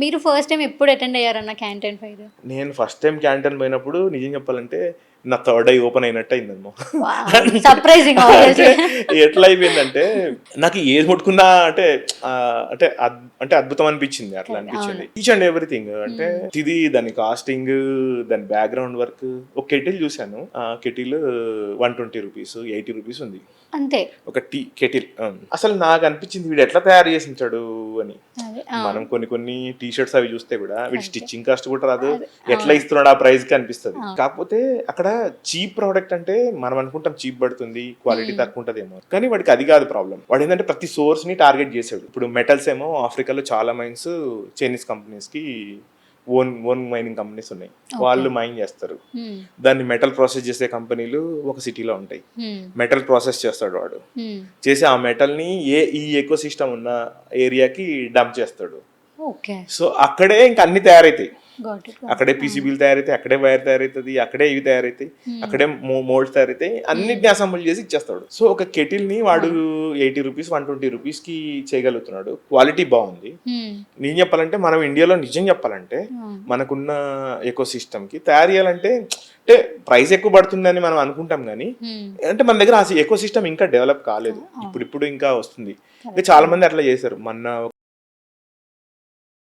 మీరు first time ఎప్పుడు attend అయ్యారన్న canteen fire? నేను ఫస్ట్ టైం క్యాంటీన్ పోయినప్పుడు నిజం చెప్పాలంటే నా థర్డ్ ఐ ఓపెన్ అయినట్టు అయిందమ్మా. సర్ప్రైజింగ్. అంటే ఎట్లా అయిపోయిందంటే నాకు ఏది ముట్టుకున్నా అంటే అంటే అంటే అద్భుతం అనిపించింది, అట్లా అనిపించింది. ఈచ్ అండ్ ఎవ్రీథింగ్ అంటే ఇది దాని కాస్టింగ్, దాని బ్యాక్గ్రౌండ్ వర్క్. ఒక కెటిల్ చూసాను, ఆ కెటిల్ 120 రూపీస్, 80 రూపీస్ ఉంది అంతే. ఒక టీ కెటిల్. అసలు నాకు అనిపించింది వీడు ఎట్లా తయారు చేసి ఉంచాడు అని. మనం కొన్ని టీ షర్ట్స్ అవి చూస్తే కూడా వీడి స్టిచ్చింగ్ కాస్ట్ కూడా రాదు, ఎట్లా ఇస్తున్నాడు ఆ ప్రైస్ కి అనిపిస్తుంది. కాకపోతే అక్కడ చీప్ ప్రోడక్ట్ అంటే మనం అనుకుంటాం చీప్ పడుతుంది, క్వాలిటీ తక్కువ ఉంటదేమో, కానీ వాడికి అది కాదు ప్రాబ్లం. వాడు ఏంటంటే ప్రతి సోర్స్ ని టార్గెట్ చేసాడు. ఇప్పుడు మెటల్స్ ఏమో ఆఫ్రికాలో చాలా మైన్స్ చైనీస్ కంపెనీస్ కి ఓన్ మైనింగ్ కంపెనీస్ ఉన్నాయి, వాళ్ళు మైన్ చేస్తారు. దాన్ని మెటల్ ప్రాసెస్ చేసే కంపెనీలు ఒక సిటీలో ఉంటాయి. మెటల్ ప్రాసెస్ చేస్తాడు వాడు, చేసి ఆ మెటల్ ని ఈ ఎకో సిస్టమ్ ఉన్న ఏరియాకి డంప్ చేస్తాడు. సో అక్కడే ఇంకా అన్ని తయారైతాయి, అక్కడే పీసీబీలు తయారైతాయి, అక్కడే వైర్ తయారైతుంది, అక్కడే ఇవి తయారైతాయి, అక్కడే మోల్డ్స్ తయారైతాయి, అన్నిటిని అసెంబుల్ చేసి ఇచ్చేస్తాడు. సో ఒక కెటిల్ ని వాడు 80 రూపీస్ 120 రూపీస్ కి చేయగలుగుతున్నాడు. క్వాలిటీ బాగుంది. నేను చెప్పాలంటే మనం ఇండియాలో నిజం చెప్పాలంటే మనకున్న ఎకో సిస్టమ్ కి తయారు చేయాలంటే అంటే ప్రైస్ ఎక్కువ పడుతుందని మనం అనుకుంటాం, కానీ అంటే మన దగ్గర ఆ ఎకో సిస్టమ్ ఇంకా డెవలప్ కాలేదు, ఇప్పుడు ఇంకా వస్తుంది. ఇంకా చాలా మంది అట్లా చేశారు. మొన్న